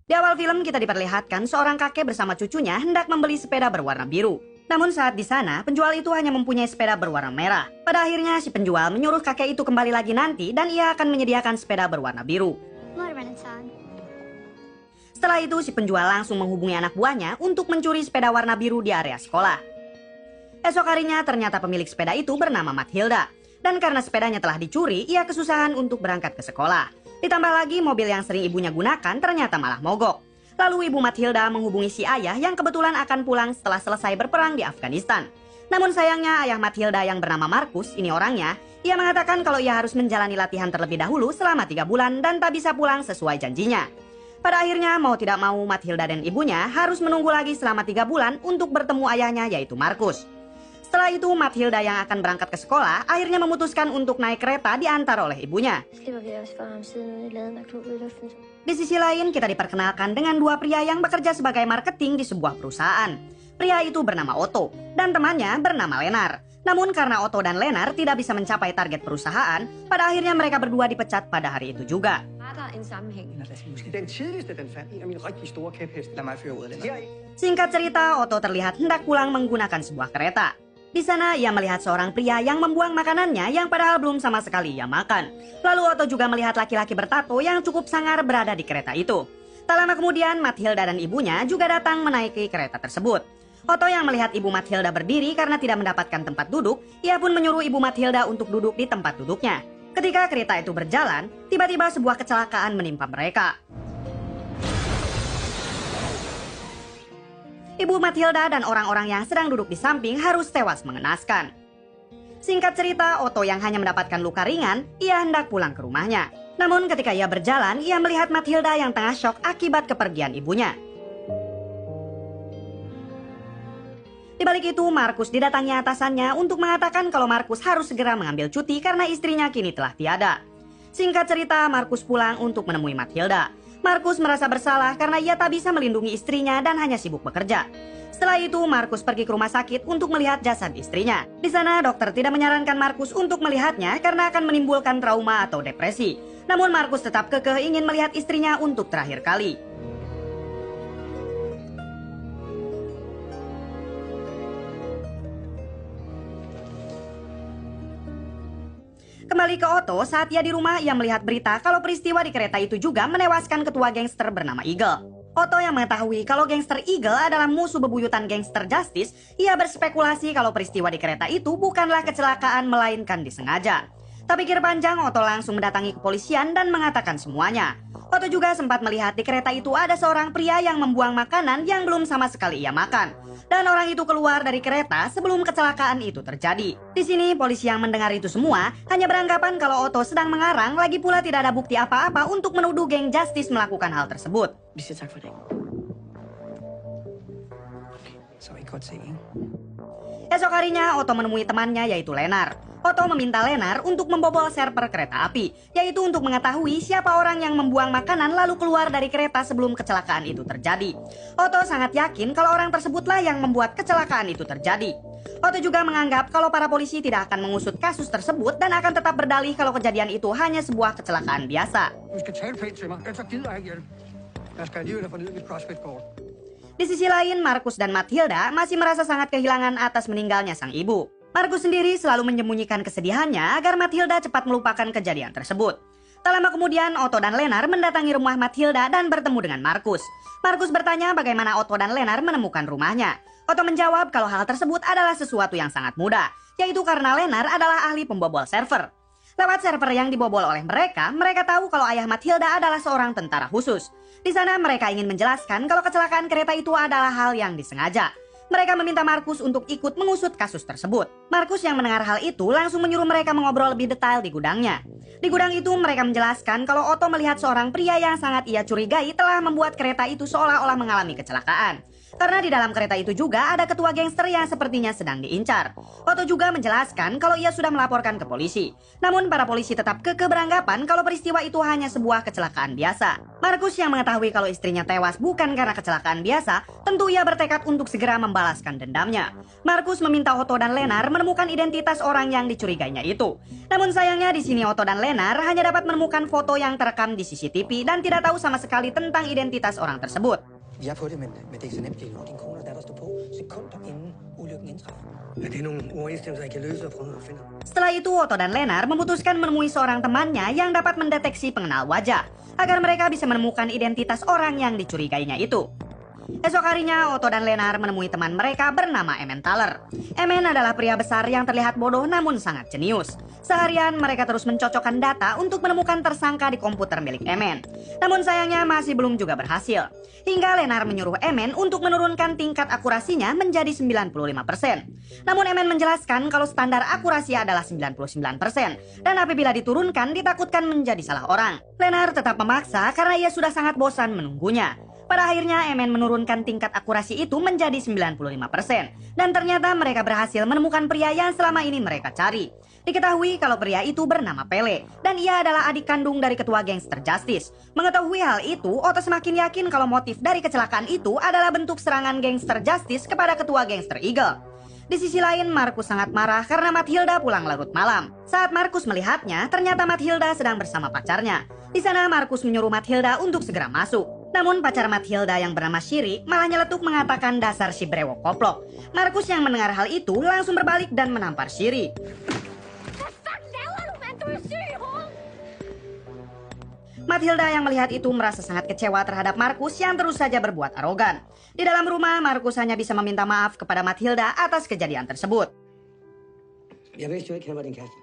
Di awal film kita diperlihatkan seorang kakek bersama cucunya hendak membeli sepeda berwarna biru. Namun saat di sana, penjual itu hanya mempunyai sepeda berwarna merah. Pada akhirnya si penjual menyuruh kakek itu kembali lagi nanti dan ia akan menyediakan sepeda berwarna biru. Setelah itu si penjual langsung menghubungi anak buahnya untuk mencuri sepeda warna biru di area sekolah. Esok harinya ternyata pemilik sepeda itu bernama Mathilda. Dan karena sepedanya telah dicuri, ia kesusahan untuk berangkat ke sekolah. Ditambah lagi mobil yang sering ibunya gunakan ternyata malah mogok. Lalu ibu Mathilda menghubungi si ayah yang kebetulan akan pulang setelah selesai berperang di Afghanistan. Namun sayangnya ayah Mathilda yang bernama Markus, ini orangnya, ia mengatakan kalau ia harus menjalani latihan terlebih dahulu selama 3 bulan dan tak bisa pulang sesuai janjinya. Pada akhirnya mau tidak mau Mathilda dan ibunya harus menunggu lagi selama 3 bulan untuk bertemu ayahnya yaitu Markus. Setelah itu Mathilda yang akan berangkat ke sekolah akhirnya memutuskan untuk naik kereta diantar oleh ibunya. Di sisi lain kita diperkenalkan dengan dua pria yang bekerja sebagai marketing di sebuah perusahaan. Pria itu bernama Otto dan temannya bernama Lenar. Namun karena Otto dan Lenar tidak bisa mencapai target perusahaan, pada akhirnya mereka berdua dipecat pada hari itu juga. Singkat cerita, Otto terlihat hendak pulang menggunakan sebuah kereta. Di sana ia melihat seorang pria yang membuang makanannya yang padahal belum sama sekali ia makan. Lalu Otto juga melihat laki-laki bertato yang cukup sangar berada di kereta itu. Tak lama kemudian Mathilda dan ibunya juga datang menaiki kereta tersebut. Otto yang melihat ibu Mathilda berdiri karena tidak mendapatkan tempat duduk, ia pun menyuruh ibu Mathilda untuk duduk di tempat duduknya. Ketika kereta itu berjalan, tiba-tiba sebuah kecelakaan menimpa mereka. Ibu Mathilda dan orang-orang yang sedang duduk di samping harus tewas mengenaskan. Singkat cerita, Otto yang hanya mendapatkan luka ringan, ia hendak pulang ke rumahnya. Namun ketika ia berjalan, ia melihat Mathilda yang tengah syok akibat kepergian ibunya. Di balik itu, Markus didatangi atasannya untuk mengatakan kalau Markus harus segera mengambil cuti karena istrinya kini telah tiada. Singkat cerita, Markus pulang untuk menemui Mathilda. Markus merasa bersalah karena ia tak bisa melindungi istrinya dan hanya sibuk bekerja. Setelah itu, Markus pergi ke rumah sakit untuk melihat jasad istrinya. Di sana, dokter tidak menyarankan Markus untuk melihatnya karena akan menimbulkan trauma atau depresi. Namun Markus tetap kekeh ingin melihat istrinya untuk terakhir kali. Kembali ke Otto, saat ia di rumah ia melihat berita kalau peristiwa di kereta itu juga menewaskan ketua gangster bernama Eagle. Otto yang mengetahui kalau gangster Eagle adalah musuh bebuyutan gangster Justice, ia berspekulasi kalau peristiwa di kereta itu bukanlah kecelakaan melainkan disengaja. Tak pikir panjang, Otto langsung mendatangi kepolisian dan mengatakan semuanya. Otto juga sempat melihat di kereta itu ada seorang pria yang membuang makanan yang belum sama sekali ia makan. Dan orang itu keluar dari kereta sebelum kecelakaan itu terjadi. Di sini polisi yang mendengar itu semua hanya beranggapan kalau Otto sedang mengarang, lagi pula tidak ada bukti apa-apa untuk menuduh geng Justice melakukan hal tersebut. Esok harinya Otto menemui temannya yaitu Lenar. Otto meminta Lenar untuk membobol server kereta api, yaitu untuk mengetahui siapa orang yang membuang makanan lalu keluar dari kereta sebelum kecelakaan itu terjadi. Otto sangat yakin kalau orang tersebutlah yang membuat kecelakaan itu terjadi. Otto juga menganggap kalau para polisi tidak akan mengusut kasus tersebut dan akan tetap berdalih kalau kejadian itu hanya sebuah kecelakaan biasa. Di sisi lain, Markus dan Mathilda masih merasa sangat kehilangan atas meninggalnya sang ibu. Markus sendiri selalu menyembunyikan kesedihannya agar Mathilda cepat melupakan kejadian tersebut. Tak lama kemudian, Otto dan Lenar mendatangi rumah Mathilda dan bertemu dengan Markus. Markus bertanya bagaimana Otto dan Lenar menemukan rumahnya. Otto menjawab kalau hal tersebut adalah sesuatu yang sangat mudah, yaitu karena Lenar adalah ahli pembobol server. Lewat server yang dibobol oleh mereka, mereka tahu kalau ayah Mathilda adalah seorang tentara khusus. Di sana mereka ingin menjelaskan kalau kecelakaan kereta itu adalah hal yang disengaja. Mereka meminta Markus untuk ikut mengusut kasus tersebut. Markus yang mendengar hal itu langsung menyuruh mereka mengobrol lebih detail di gudangnya. Di gudang itu mereka menjelaskan kalau Otto melihat seorang pria yang sangat ia curigai telah membuat kereta itu seolah-olah mengalami kecelakaan. Karena di dalam kereta itu juga ada ketua gangster yang sepertinya sedang diincar. Otto juga menjelaskan kalau ia sudah melaporkan ke polisi. Namun para polisi tetap beranggapan kalau peristiwa itu hanya sebuah kecelakaan biasa. Markus yang mengetahui kalau istrinya tewas bukan karena kecelakaan biasa, tentu ia bertekad untuk segera membalaskan dendamnya. Markus meminta Otto dan Lenar menemukan identitas orang yang dicurigainya itu. Namun sayangnya di sini Otto dan Lennart hanya dapat menemukan foto yang terekam di CCTV dan tidak tahu sama sekali tentang identitas orang tersebut. Jeg er på det, men det er ikke så nemt, Kjell. Din kone og datter står på sekunder inden ulykken indtræffer. Det er nogle uoverensstemmelser, jeg kan løse og prøve at finde. Setelah itu Otto dan Lennart memutuskan menemui seorang temannya yang dapat mendeteksi pengenal wajah agar mereka bisa menemukan identitas orang yang dicurigainya itu. Esok harinya Otto dan Lennart menemui teman mereka bernama Emmentaler. Emmen adalah pria besar yang terlihat bodoh namun sangat jenius. Seharian mereka terus mencocokkan data untuk menemukan tersangka di komputer milik Emmen. Namun sayangnya masih belum juga berhasil. Hingga Lennart menyuruh Emmen untuk menurunkan tingkat akurasinya menjadi 95%. Namun Emmen menjelaskan kalau standar akurasi adalah 99% dan apabila diturunkan ditakutkan menjadi salah orang. Lennart tetap memaksa karena ia sudah sangat bosan menunggunya. Pada akhirnya Emmen menurunkan tingkat akurasi itu menjadi 95%. Dan ternyata mereka berhasil menemukan pria yang selama ini mereka cari. Diketahui kalau pria itu bernama Pele dan ia adalah adik kandung dari ketua gangster Justice. Mengetahui hal itu, Otto semakin yakin kalau motif dari kecelakaan itu adalah bentuk serangan gangster Justice kepada ketua gangster Eagle. Di sisi lain, Markus sangat marah karena Mathilda pulang larut malam. Saat Markus melihatnya, ternyata Mathilda sedang bersama pacarnya. Di sana Markus menyuruh Mathilda untuk segera masuk. Namun pacar Mathilda yang bernama Shiri malah nyeletuk mengatakan dasar si brewok koplok. Markus yang mendengar hal itu langsung berbalik dan menampar Shiri. Mathilda yang melihat itu merasa sangat kecewa terhadap Markus yang terus saja berbuat arogan. Di dalam rumah, Markus hanya bisa meminta maaf kepada Mathilda atas kejadian tersebut. Jeg vidste jo ikke, han var din kæreste.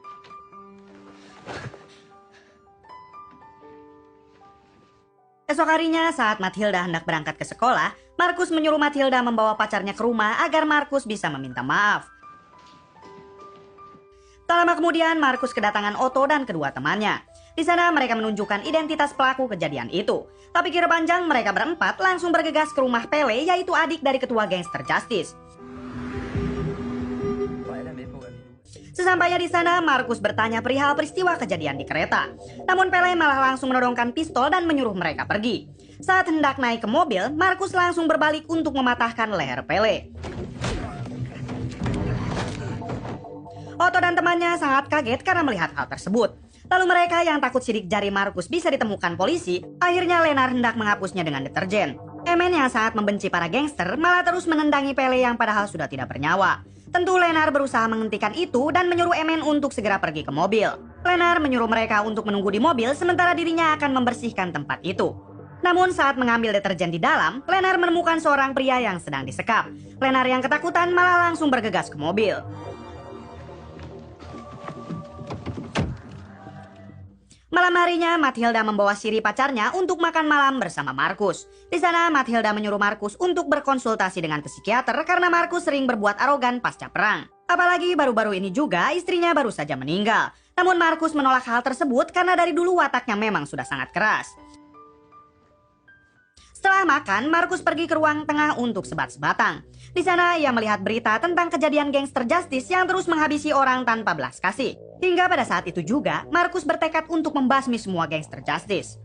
Esok harinya saat Mathilda hendak berangkat ke sekolah, Markus menyuruh Mathilda membawa pacarnya ke rumah agar Markus bisa meminta maaf. Tak lama kemudian Markus kedatangan Otto dan kedua temannya. Di sana mereka menunjukkan identitas pelaku kejadian itu. Tak pikir panjang mereka berempat langsung bergegas ke rumah Pele, yaitu adik dari ketua gangster Justice. Sesampainya di sana, Markus bertanya perihal peristiwa kejadian di kereta. Namun Pele malah langsung menodongkan pistol dan menyuruh mereka pergi. Saat hendak naik ke mobil, Markus langsung berbalik untuk mematahkan leher Pele. Otto dan temannya sangat kaget karena melihat hal tersebut. Lalu mereka yang takut sidik jari Markus bisa ditemukan polisi, akhirnya Lennart hendak menghapusnya dengan deterjen. Emmen yang sangat membenci para gangster malah terus menendangi Pele yang padahal sudah tidak bernyawa. Tentu Lennart berusaha menghentikan itu dan menyuruh Emmen untuk segera pergi ke mobil. Lennart menyuruh mereka untuk menunggu di mobil sementara dirinya akan membersihkan tempat itu. Namun saat mengambil deterjen di dalam, Lennart menemukan seorang pria yang sedang disekap. Lennart yang ketakutan malah langsung bergegas ke mobil. Malam harinya, Mathilda membawa Shiri pacarnya untuk makan malam bersama Markus. Di sana, Mathilda menyuruh Markus untuk berkonsultasi dengan psikiater karena Markus sering berbuat arogan pasca perang. Apalagi baru-baru ini juga istrinya baru saja meninggal. Namun Markus menolak hal tersebut karena dari dulu wataknya memang sudah sangat keras. Setelah makan, Markus pergi ke ruang tengah untuk sebat-sebatan. Di sana ia melihat berita tentang kejadian gangster Justice yang terus menghabisi orang tanpa belas kasih. Hingga pada saat itu juga, Markus bertekad untuk membasmi semua gangster Justice.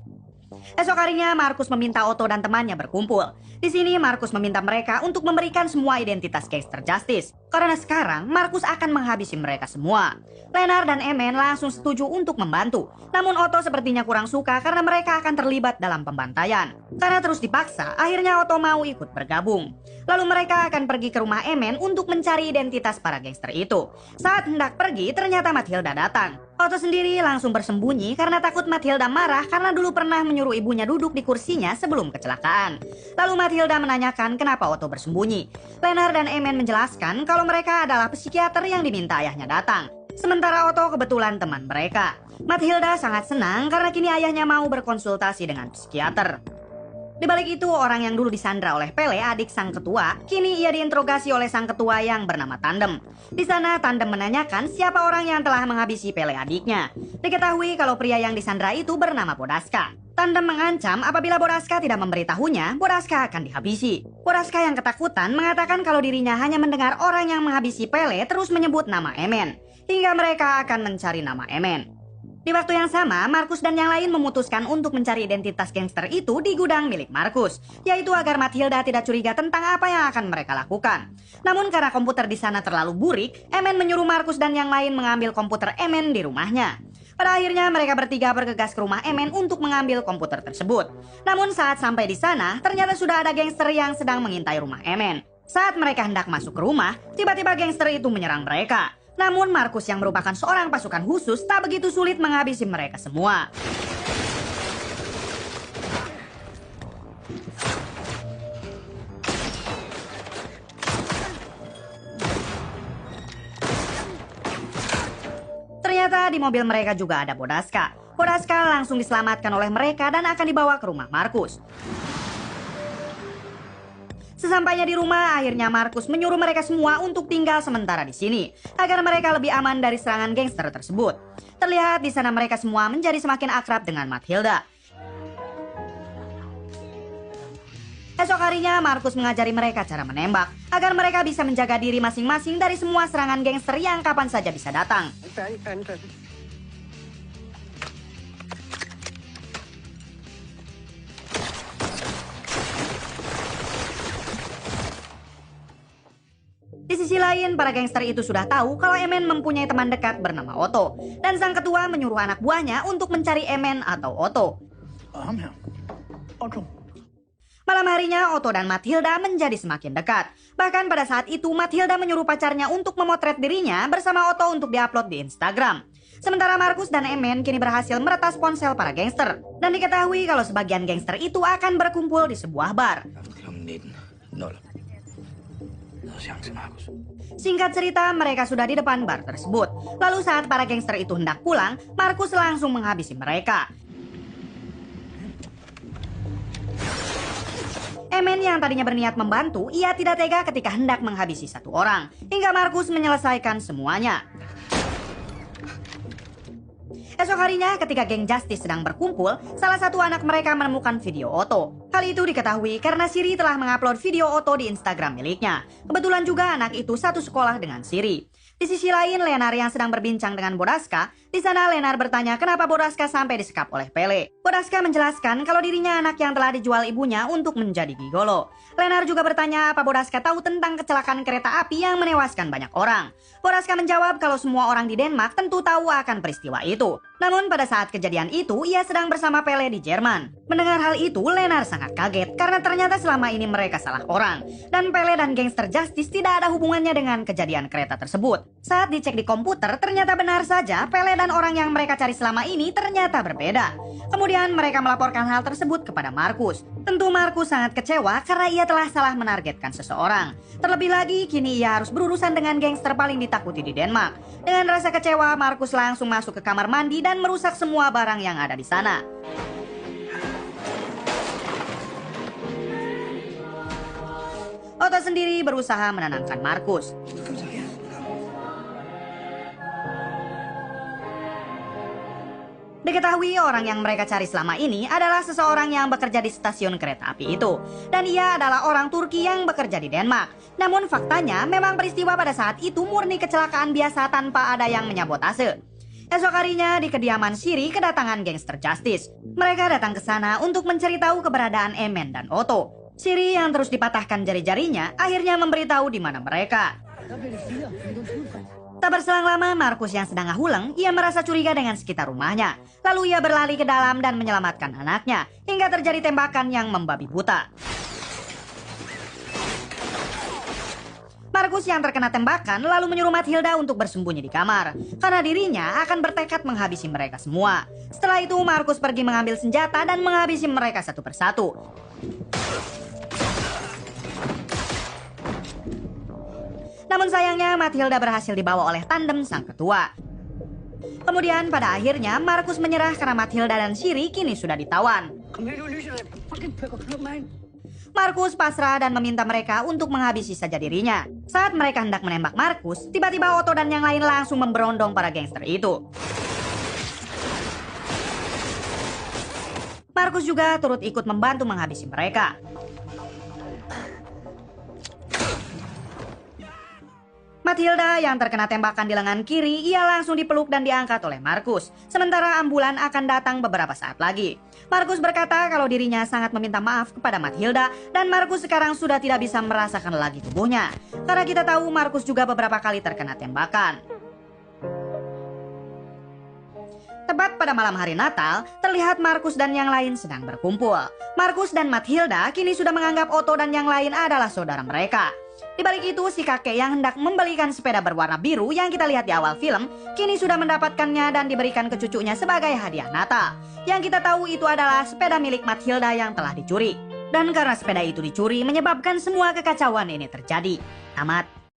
Esok harinya, Markus meminta Otto dan temannya berkumpul. Di sini, Markus meminta mereka untuk memberikan semua identitas gangster Justice. Karena sekarang, Markus akan menghabisi mereka semua. Lennart dan Emmen langsung setuju untuk membantu. Namun Otto sepertinya kurang suka karena mereka akan terlibat dalam pembantaian. Karena terus dipaksa, akhirnya Otto mau ikut bergabung. Lalu mereka akan pergi ke rumah Emmen untuk mencari identitas para gangster itu. Saat hendak pergi, ternyata Mathilda datang. Otto sendiri langsung bersembunyi karena takut Mathilda marah karena dulu pernah menyuruh ibunya duduk di kursinya sebelum kecelakaan. Lalu Mathilda menanyakan kenapa Otto bersembunyi. Lennart dan Emmen menjelaskan kalau mereka adalah psikiater yang diminta ayahnya datang. Sementara Otto kebetulan teman mereka. Mathilda sangat senang karena kini ayahnya mau berkonsultasi dengan psikiater. Di balik itu, orang yang dulu disandra oleh Pele, adik sang ketua, kini ia diinterogasi oleh sang ketua yang bernama Tandem. Di sana, Tandem menanyakan siapa orang yang telah menghabisi Pele adiknya. Diketahui kalau pria yang disandra itu bernama Bodaska. Tandem mengancam apabila Bodaska tidak memberitahunya, Bodaska akan dihabisi. Bodaska yang ketakutan mengatakan kalau dirinya hanya mendengar orang yang menghabisi Pele terus menyebut nama Emmen. Hingga mereka akan mencari nama Emmen. Di waktu yang sama, Markus dan yang lain memutuskan untuk mencari identitas gangster itu di gudang milik Markus, yaitu agar Mathilda tidak curiga tentang apa yang akan mereka lakukan. Namun karena komputer di sana terlalu burik, Emen menyuruh Markus dan yang lain mengambil komputer Emen di rumahnya. Pada akhirnya mereka bertiga bergegas ke rumah Emen untuk mengambil komputer tersebut. Namun saat sampai di sana, ternyata sudah ada gangster yang sedang mengintai rumah Emen. Saat mereka hendak masuk ke rumah, tiba-tiba gangster itu menyerang mereka. Namun Markus yang merupakan seorang pasukan khusus tak begitu sulit menghabisi mereka semua. Ternyata di mobil mereka juga ada Bodaska. Bodaska langsung diselamatkan oleh mereka dan akan dibawa ke rumah Markus. Sesampainya di rumah, akhirnya Markus menyuruh mereka semua untuk tinggal sementara di sini, agar mereka lebih aman dari serangan gangster tersebut. Terlihat di sana mereka semua menjadi semakin akrab dengan Mathilda. Esok harinya, Markus mengajari mereka cara menembak, agar mereka bisa menjaga diri masing-masing dari semua serangan gangster yang kapan saja bisa datang. Di sisi lain, para gangster itu sudah tahu kalau Emen mempunyai teman dekat bernama Otto. Dan sang ketua menyuruh anak buahnya untuk mencari Emen atau Otto. Malam harinya, Otto dan Mathilda menjadi semakin dekat. Bahkan pada saat itu, Mathilda menyuruh pacarnya untuk memotret dirinya bersama Otto untuk diupload di Instagram. Sementara Markus dan Emen kini berhasil meretas ponsel para gangster. Dan diketahui kalau sebagian gangster itu akan berkumpul di sebuah bar. Singkat cerita, mereka sudah di depan bar tersebut. Lalu saat para gangster itu hendak pulang, Markus langsung menghabisi mereka. Emen yang tadinya berniat membantu, ia tidak tega ketika hendak menghabisi satu orang, hingga Markus menyelesaikan semuanya. Esok harinya ketika geng Justice sedang berkumpul, salah satu anak mereka menemukan video Otto. Hal itu diketahui karena Siri telah mengupload video Otto di Instagram miliknya. Kebetulan juga anak itu satu sekolah dengan Siri. Di sisi lain, Lenar yang sedang berbincang dengan Bodaska. Di sana Lenar bertanya kenapa Bodaska sampai disekap oleh Pele. Bodaska menjelaskan kalau dirinya anak yang telah dijual ibunya untuk menjadi gigolo. Lenar juga bertanya apa Bodaska tahu tentang kecelakaan kereta api yang menewaskan banyak orang. Bodaska menjawab kalau semua orang di Denmark tentu tahu akan peristiwa itu. Namun pada saat kejadian itu, ia sedang bersama Pele di Jerman. Mendengar hal itu, Lenar sangat kaget karena ternyata selama ini mereka salah orang. Dan Pele dan gangster Justice tidak ada hubungannya dengan kejadian kereta tersebut. Saat dicek di komputer, ternyata benar saja Pele dan orang yang mereka cari selama ini ternyata berbeda. Kemudian mereka melaporkan hal tersebut kepada Markus. Tentu Markus sangat kecewa karena ia telah salah menargetkan seseorang. Terlebih lagi, kini ia harus berurusan dengan gangster paling ditakuti di Denmark. Dengan rasa kecewa, Markus langsung masuk ke kamar mandi dan merusak semua barang yang ada di sana. Otto sendiri berusaha menenangkan Markus. Diketahui orang yang mereka cari selama ini adalah seseorang yang bekerja di stasiun kereta api itu. Dan ia adalah orang Turki yang bekerja di Denmark. Namun faktanya memang peristiwa pada saat itu murni kecelakaan biasa tanpa ada yang menyabotase. Esok harinya di kediaman Siri kedatangan gangster Justice. Mereka datang ke sana untuk mencari tahu keberadaan Emen dan Otto. Siri yang terus dipatahkan jari-jarinya akhirnya memberitahu di mana mereka. Tak berselang lama, Markus yang sedang ngahuleng, ia merasa curiga dengan sekitar rumahnya. Lalu ia berlari ke dalam dan menyelamatkan anaknya, hingga terjadi tembakan yang membabi buta. Markus yang terkena tembakan lalu menyuruh Mathilda untuk bersembunyi di kamar, karena dirinya akan bertekad menghabisi mereka semua. Setelah itu, Markus pergi mengambil senjata dan menghabisi mereka satu persatu. Namun sayangnya Mathilda berhasil dibawa oleh tandem sang ketua. Kemudian pada akhirnya Markus menyerah karena Mathilda dan Siri kini sudah ditawan. Markus pasrah dan meminta mereka untuk menghabisi saja dirinya. Saat mereka hendak menembak Markus, tiba-tiba Otto dan yang lain langsung memberondong para gangster itu. Markus juga turut ikut membantu menghabisi mereka. Matilda yang terkena tembakan di lengan kiri, ia langsung dipeluk dan diangkat oleh Markus. Sementara ambulan akan datang beberapa saat lagi. Markus berkata kalau dirinya sangat meminta maaf kepada Matilda dan Markus sekarang sudah tidak bisa merasakan lagi tubuhnya. Karena kita tahu Markus juga beberapa kali terkena tembakan. Tepat pada malam hari Natal, terlihat Markus dan yang lain sedang berkumpul. Markus dan Matilda kini sudah menganggap Otto dan yang lain adalah saudara mereka. Di balik itu, si kakek yang hendak membelikan sepeda berwarna biru yang kita lihat di awal film, kini sudah mendapatkannya dan diberikan ke cucunya sebagai hadiah Natal. Yang kita tahu itu adalah sepeda milik Matilda yang telah dicuri. Dan karena sepeda itu dicuri, menyebabkan semua kekacauan ini terjadi. Tamat.